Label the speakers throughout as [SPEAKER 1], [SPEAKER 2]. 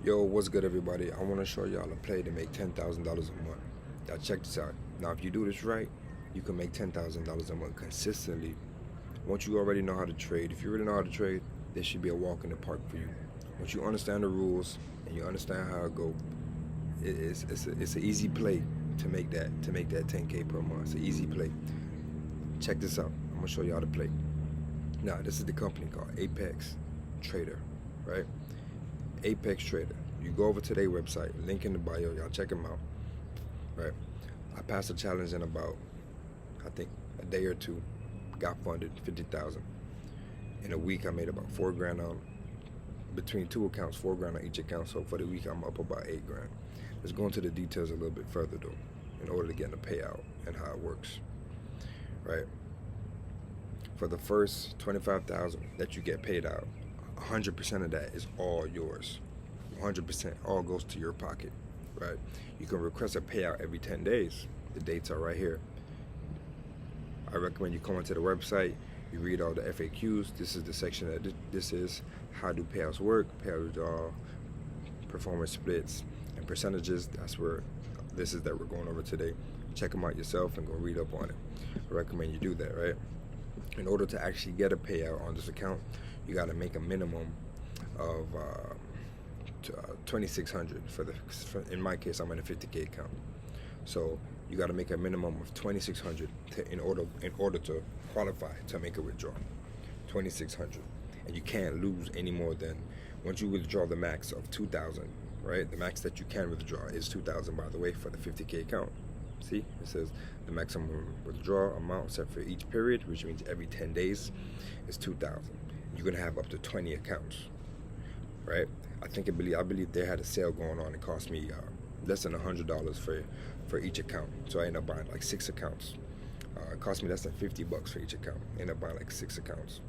[SPEAKER 1] Yo, what's good, everybody? I want to show y'all a play to make $10,000 a month. Y'all check this out. Now, if you do this right, you can make $10,000 a month consistently. Once you already know how to trade, if you really know how to trade, this should be a walk in the park for you. Once you understand the rules and you understand how it go, it's an easy play to make that 10K per month. It's an easy play. Check this out. I'm gonna show y'all the play. Now, this is the company called Apex Trader, right? Apex Trader. You go over to their website, link in the bio, y'all check them out, right? I passed a challenge in about, I think, a day or two, got funded 50,000. In a week, I made about 4 grand on, between two accounts, 4 grand on each account. So for the week, I'm up about 8 grand. Let's go into the details a little bit further though, in order to get the payout and how it works, right? For the first 25,000 that you get paid out, 100% of that is all yours. 100% all goes to your pocket, right? You can request a payout every 10 days. The dates are right here. I recommend you come onto the website, you read all the FAQs. This is the section that this is how do payouts work, payout withdrawal, performance splits, and percentages. That's where this is that we're going over today. Check them out yourself and go read up on it. I recommend you do that, right? In order to actually get a payout on this account, you got to make a minimum of 2,600 in my case, I'm in a 50K account. So you got to make a minimum of 2,600 in order to qualify to make a withdrawal. 2,600, and you can't lose any more than, once you withdraw the max of 2,000, right? The max that you can withdraw is 2,000, by the way, for the 50K account. See, it says the maximum withdrawal amount set for each period, which means every 10 days, is 2,000. You're gonna have up to 20 accounts, right? I believe they had a sale going on. It cost me less than $100 for each account. So I ended up buying like 6 accounts. It cost me less than $50 for each account. I ended up buying like 6 accounts.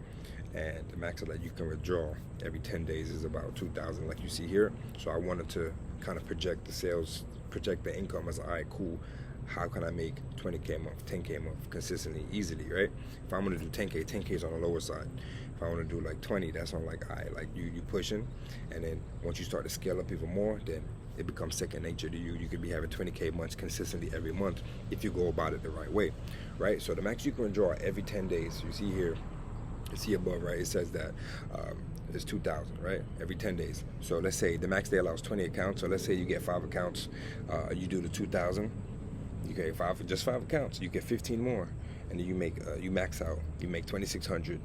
[SPEAKER 1] And the max that you can withdraw every 10 days is about 2,000, like you see here. So I wanted to kind of project the sales, project the income as, all right, cool. How can I make 20K a month, 10K a month consistently, easily, right? If I'm gonna do 10K is on the lower side. If I want to do like 20, that's on like, all right, like you pushing, and then once you start to scale up even more, then it becomes second nature to you. You could be having 20K months consistently every month if you go about it the right way, right? So the max you can withdraw every 10 days, you see here, you see above, right? It says that it's 2,000, right? Every 10 days. So let's say the max they allows 20 accounts. So let's say you get 5 accounts, you do the 2,000. You get 5 accounts. You get 15 more, and then you max out. You make 2,600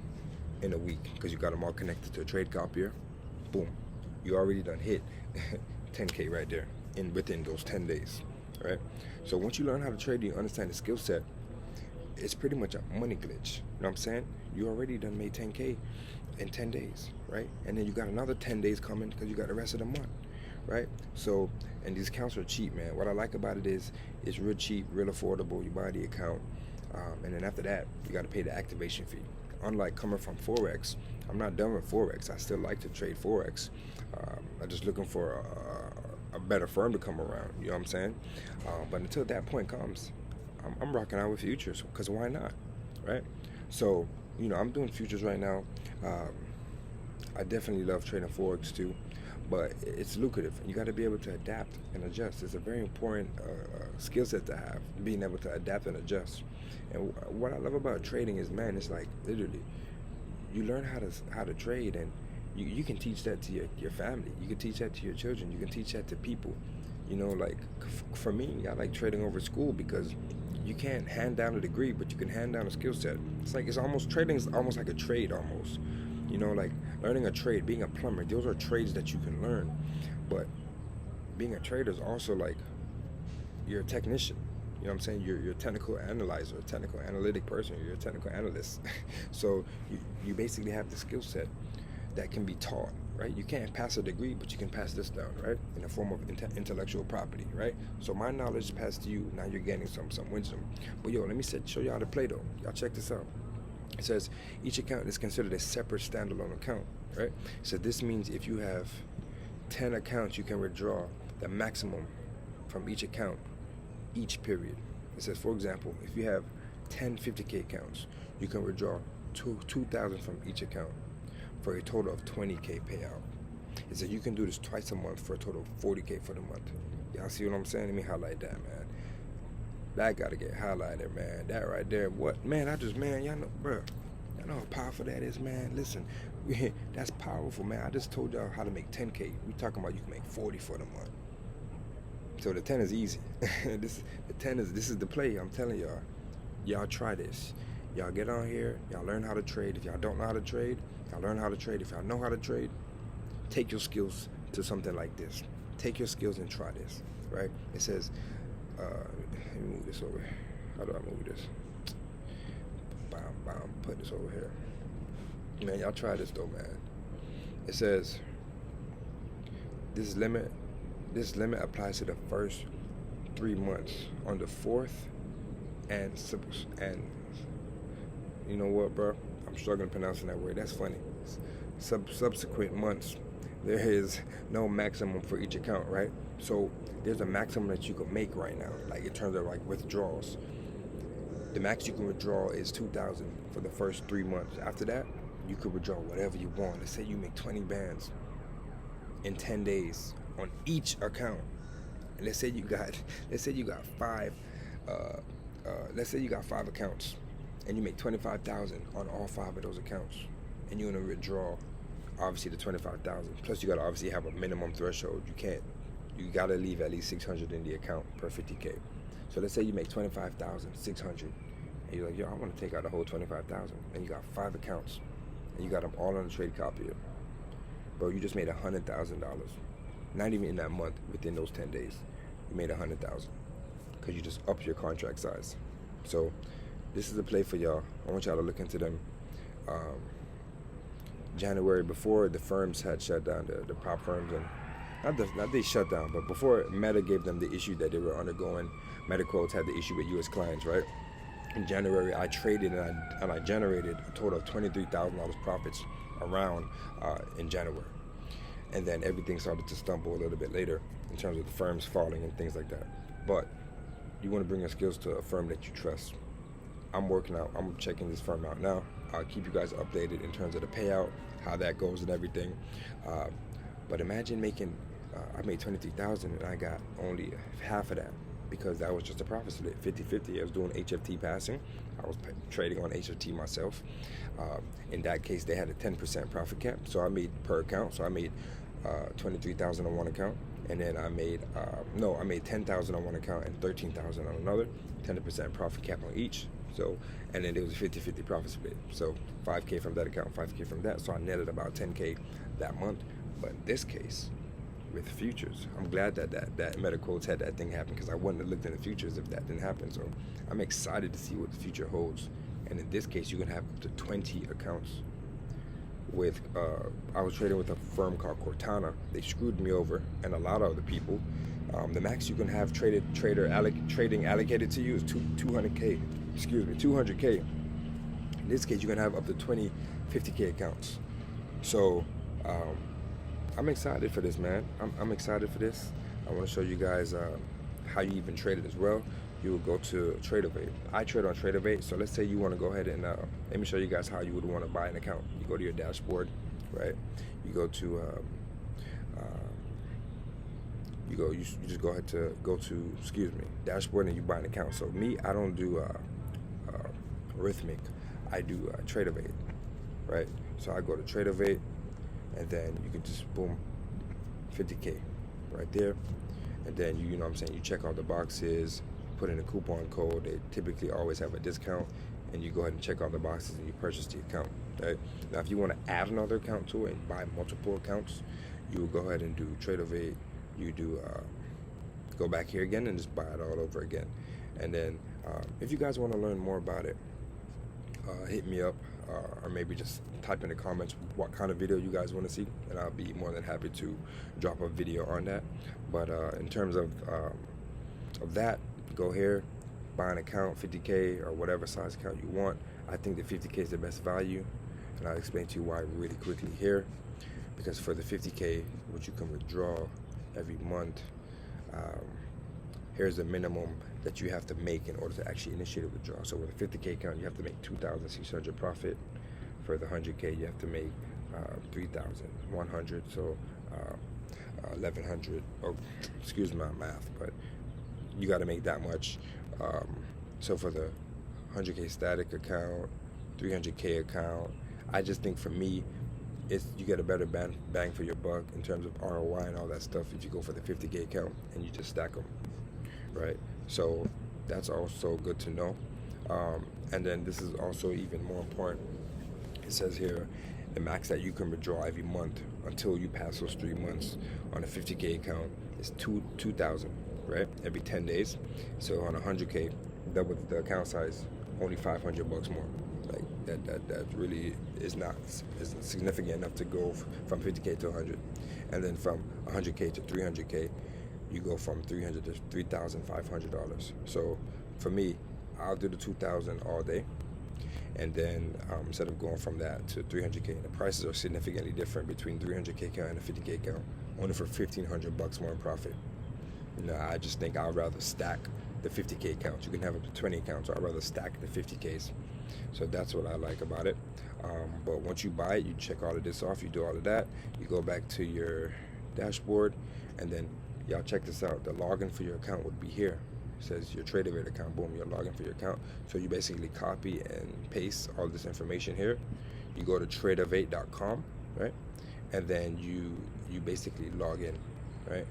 [SPEAKER 1] in a week because you got them all connected to a trade copier. Boom, you already done hit 10K right there within those 10 days, right? So once you learn how to trade, you understand the skill set. It's pretty much a money glitch. You know what I'm saying? You already done made 10K in 10 days, right? And then you got another 10 days coming because you got the rest of the month, right? So, and these accounts are cheap, man. What I like about it is it's real cheap, real affordable. You buy the account, and then after that, you got to pay the activation fee. Unlike coming from forex, I'm not done with forex. I still like to trade forex. I'm just looking for a better firm to come around. You know what I'm saying? But until that point comes, I'm rocking out with futures, because why not, right? So, you know, I'm doing futures right now. I definitely love trading forex too, but it's lucrative. You got to be able to adapt and adjust. It's a very important skill set to have, being able to adapt and adjust. And what I love about trading is, man, it's like literally you learn how to trade, and you can teach that to your family. You can teach that to your children. You can teach that to people. You know, like for me, I like trading over school because you can't hand down a degree, but you can hand down a skill set. Trading is almost like a trade almost. You know, like learning a trade, being a plumber, those are trades that you can learn. But being a trader is also like you're a technician. You know what I'm saying? You're a technical analyzer, a technical analytic person. You're a technical analyst. So you basically have the skill set that can be taught, right? You can't pass a degree, but you can pass this down, right? In the form of intellectual property, right? So my knowledge is passed to you. Now you're getting some wisdom. But yo, let me show you how to play though. Y'all check this out. It says each account is considered a separate standalone account, right? So this means if you have 10 accounts, you can withdraw the maximum from each account each period. It says, for example, if you have 10 50K accounts, you can withdraw 2,000 from each account for a total of 20K payout. It said you can do this twice a month for a total of 40K for the month. Y'all see what I'm saying? Let me highlight that, man. That gotta get highlighted, man. That right there. What, man? Y'all know, bro. Y'all know how powerful that is, man. Listen, that's powerful, man. I just told y'all how to make 10K. We talking about you can make 40 for the month. So the 10 is easy. This is the play. I'm telling y'all. Y'all try this. Y'all get on here. Y'all learn how to trade. If y'all don't know how to trade, y'all learn how to trade. If y'all know how to trade, take your skills to something like this. Take your skills and try this, right? It says, let me move this over. How do I move this? Bam, put this over here. Man, y'all try this though, man. It says, this limit applies to the first 3 months. On the fourth and you know what, bro? I'm struggling pronouncing that word. That's funny. Subsequent months, there is no maximum for each account, right? So there's a maximum that you can make right now, like in terms of like withdrawals. The max you can withdraw is 2,000 for the first 3 months. After that, you could withdraw whatever you want. Let's say you make 20 bands in 10 days on each account, and let's say you got 5. Let's say you got 5 accounts, and you make 25,000 on all 5 of those accounts, and you're gonna withdraw obviously the 25,000. Plus, you gotta obviously have a minimum threshold. You gotta leave at least 600 in the account per 50K. So let's say you make 25,600, and you're like, yo, I want to take out the whole 25,000, and you got 5 accounts, and you got them all on the trade copier. Bro, you just made $100,000. Not even in that month, within those 10 days, you made $100,000 because you just upped your contract size. So this is a play for y'all. I want y'all to look into them. January, before the firms had shut down, the prop firms, and not they shut down, but before Meta gave them the issue that they were undergoing, MetaQuotes had the issue with U.S. clients, right? In January, I traded and I generated a total of $23,000 profits around in January. And then everything started to stumble a little bit later in terms of the firms falling and things like that. But you want to bring your skills to a firm that you trust. I'm checking this firm out now. I'll keep you guys updated in terms of the payout, how that goes and everything. But imagine I made $23,000 and I got only half of that because that was just a profit split, 50-50. I was doing HFT passing. I was trading on HFT myself. In that case, they had a 10% profit cap. So I made per account. So I made 23,000 on one account. And then I made 10,000 on one account and 13,000 on another, 10% profit cap on each. So, and then it was a 50-50 profit split. So 5K from that account, 5K from that. So I netted about 10K that month. But in this case, with futures, I'm glad that MetaQuotes had that thing happen because I wouldn't have looked in the futures if that didn't happen. So I'm excited to see what the future holds. And in this case, you can have up to 20 accounts. I was trading with a firm called Cortana. They screwed me over and a lot of other people. The max you can have trading allocated to you is 200K. Excuse me, 200K. In this case, you can have up to 20 50K accounts. So I'm excited for this, man. I'm excited for this. I want to show you guys how you even trade it as well. You would go to TradeOvate. I trade on TradeOvate, so let's say you want to go ahead and let me show you guys how you would want to buy an account. You go to your dashboard, right? You go to you just go ahead to dashboard, and you buy an account. So me, I don't do Rhythmic. I do TradeOvate, right? So I go to TradeOvate, and then you can just boom, 50K right there, and then you know what I'm saying, you check all the boxes, put in a coupon code. They typically always have a discount, and you go ahead and check all the boxes and you purchase the account. Right? Now, if you want to add another account to it and buy multiple accounts, you will go ahead and do TradeOvate. You do go back here again and just buy it all over again. And then if you guys want to learn more about it, hit me up, or maybe just type in the comments what kind of video you guys want to see, and I'll be more than happy to drop a video on that. But in terms of that, go here, buy an account, 50K or whatever size account you want. I think the 50K is the best value, and I'll explain to you why really quickly here. Because for the 50K, which you can withdraw every month, here's the minimum that you have to make in order to actually initiate a withdrawal. So with a 50K account, you have to make 2,600 profit. For the 100K, you have to make 3,100. So 1100. Oh, excuse my math, but you got to make that much. So for the 100K static account, 300K account, I just think for me, you get a better bang for your buck in terms of ROI and all that stuff if you go for the 50K account and you just stack them, right? So that's also good to know. And then this is also even more important. It says here the max that you can withdraw every month until you pass those 3 months on a 50K account is 2,000, right? Every 10 days. So on 100K, double the account size, only $500 more. Like that really isn't significant enough to go from 50K to 100. And then from 100K to 300K, you go from $300 to $3,500. So for me, I'll do the 2,000 all day. And then instead of going from that to 300K, the prices are significantly different between 300K account and a 50K account, only for $1,500 more in profit. I just think I'd rather stack the 50K accounts. You can have up to 20 accounts, so I'd rather stack the 50Ks. So that's what I like about it. But once you buy it, you check all of this off, you do all of that, you go back to your dashboard, and then y'all check this out. The login for your account would be here. It says your TradeAvate account, boom, you're logging for your account. So you basically copy and paste all this information here. You go to tradeavate.com, right? And then you basically log in, right?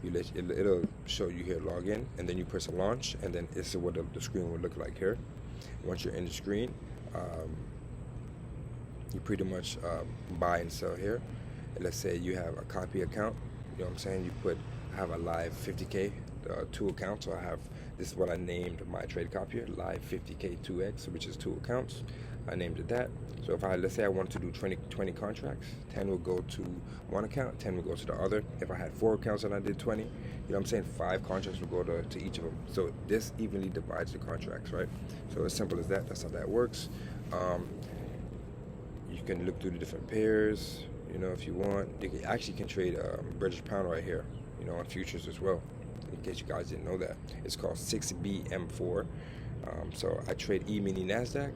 [SPEAKER 1] It'll show you here login, and then you press launch, and then this is what the screen would look like here. Once you're in the screen, you pretty much buy and sell here. And let's say you have a copy account, you know what I'm saying? I have a live 50K, 2 accounts. So this is what I named my trade copier, live 50K 2X, which is 2 accounts. I named it that. So let's say I wanted to do 20 contracts, 10 will go to one account, 10 will go to the other. If I had 4 accounts and I did 20, you know what I'm saying, 5 contracts will go to each of them. So this evenly divides the contracts, right? So as simple as that, that's how that works. You can look through the different pairs, if you want. You actually can trade British pound right here, on futures as well, in case you guys didn't know that. It's called 6BM4. So I trade E-mini NASDAQ,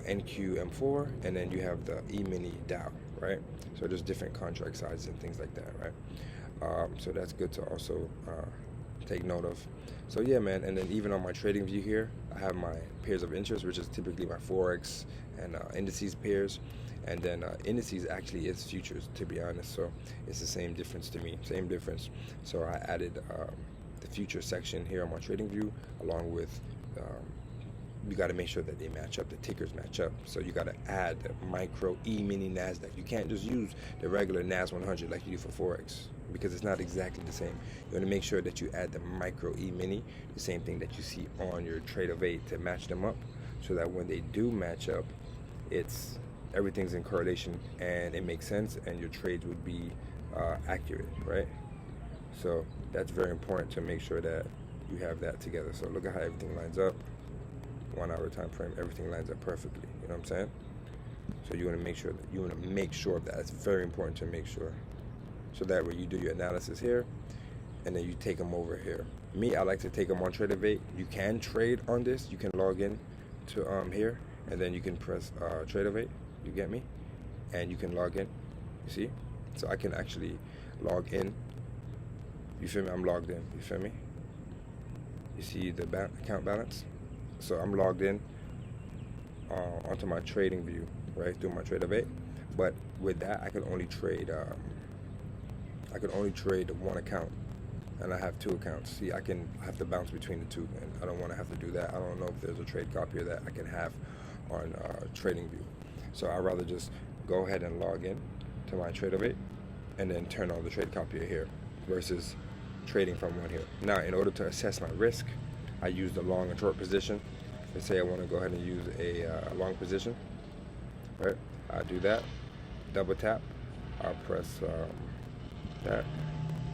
[SPEAKER 1] NQM4, and then you have the E-mini Dow, right? So there's different contract sizes and things like that, right? So that's good to also take note of. So yeah, man, and then even on my trading view here, I have my pairs of interest, which is typically my forex and indices pairs. And then indices actually is futures, to be honest. So it's the same difference to me, same difference. So I added the future section here on my trading view, along with you got to make sure that they match up, the tickers match up. So you got to add the micro E-mini NASDAQ. You can't just use the regular NAS 100 like you do for forex, because it's not exactly the same. You want to make sure that you add the micro E-mini, the same thing that you see on your TradeAvate, to match them up, so that when they do match up, everything's in correlation and it makes sense, and your trades would be accurate, right? So that's very important to make sure that you have that together. So look at how everything lines up. 1 hour time frame, everything lines up perfectly. You know what I'm saying? So you want to make sure that it's very important to make sure. So that way you do your analysis here, and then you take them over here. Me, I like to take them on TradeAvate. You can trade on this. You can log in to here, and then you can press TradeAvate. You get me? And you can log in. You see? So I can actually log in. You feel me? I'm logged in. You feel me? You see the account balance? So I'm logged in onto my trading view, right, through my TradeAvate. But with that, I can only trade. I can only trade 1 account, and I have 2 accounts. See, I have to bounce between the 2, and I don't want to have to do that. I don't know if there's a trade copier that I can have on trading view. So I'd rather just go ahead and log in to my TradeAvate, and then turn on the trade copier here, versus trading from one here. Now, in order to assess my risk, I use the long and short position. Let's say I want to go ahead and use a long position, right? I do that, double tap, I'll press that,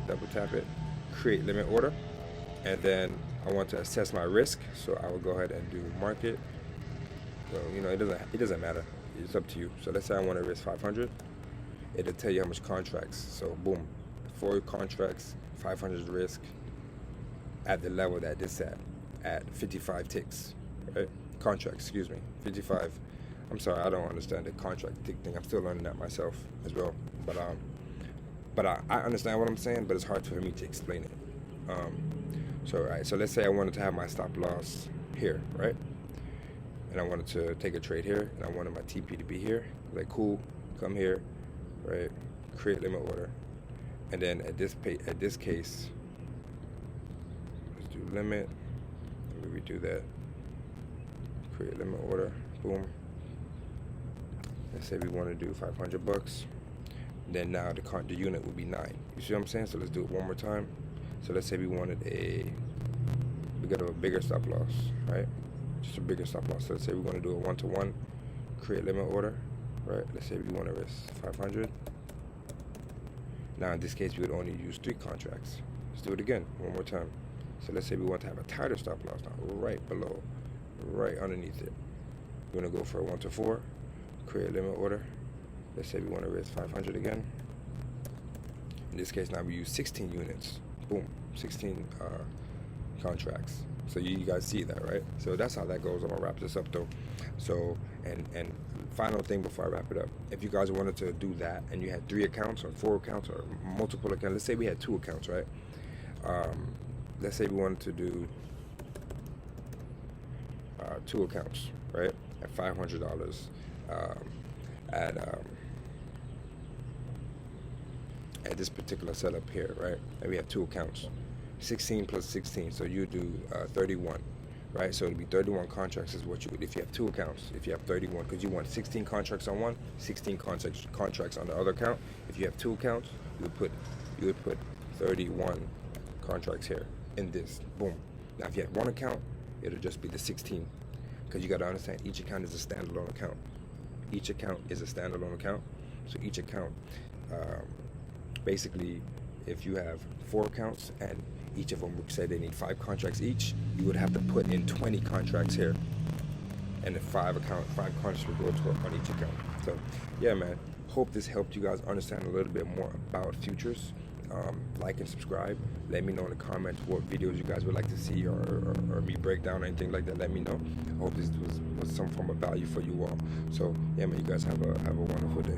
[SPEAKER 1] double tap it, create limit order, and then I want to assess my risk, so I will go ahead and do market. So, it doesn't matter, it's up to you. So let's say I want to risk 500, it'll tell you how much contracts. So boom, 4 contracts, 500 risk at the level that this at 55 ticks, right? Contract, excuse me, 55. I'm sorry, I don't understand the contract tick thing. I'm still learning that myself as well. But But I understand what I'm saying, but it's hard for me to explain it. So, all right, so let's say I wanted to have my stop loss here, right? And I wanted to take a trade here, and I wanted my TP to be here. Like, cool, come here, right? Create limit order, and then at this case, let's do limit. Let me redo that. Create limit order. Boom. Let's say we want to do $500. Then now the unit will be 9. You see what I'm saying? So let's do it one more time. So let's say we got a bigger stop loss, right? Just a bigger stop loss. So let's say we want to do a 1-to-1, create limit order, right? Let's say we want to risk 500. Now in this case, we would only use 3 contracts. Let's do it again, one more time. So let's say we want to have a tighter stop loss now, right below, right underneath it. We're gonna go for a 1-to-4, create limit order. Let's say we want to risk 500 again. In this case, now we use 16 units. Boom, 16 contracts. So you guys see that, right? So that's how that goes. I'm gonna wrap this up though. So and final thing before I wrap it up, if you guys wanted to do that and you had 3 accounts or 4 accounts or multiple accounts, let's say we had 2 accounts, right? Let's say we wanted to do 2 accounts, right? At $500, at this particular setup here, right? And we have 2 accounts, 16 plus 16, so you do 31, right? So it'd be 31 contracts is what you would if you have 2 accounts. If you have 31, because you want 16 contracts on one, 16 contracts on the other account. If you have 2 accounts, you would put 31 contracts here in this. Boom. Now if you had 1 account, it'll just be the 16, because you got to understand each account is a standalone account. Each account is a standalone account. So each account, basically, if you have 4 accounts and each of them would say they need 5 contracts each, you would have to put in 20 contracts here, and the 5 contracts would go to on each account. So yeah, man, hope this helped you guys understand a little bit more about futures. Like and subscribe. Let me know in the comments what videos you guys would like to see or me break down or anything like that. Let me know. I hope this was some form of value for you all. So yeah, man, you guys have a wonderful day.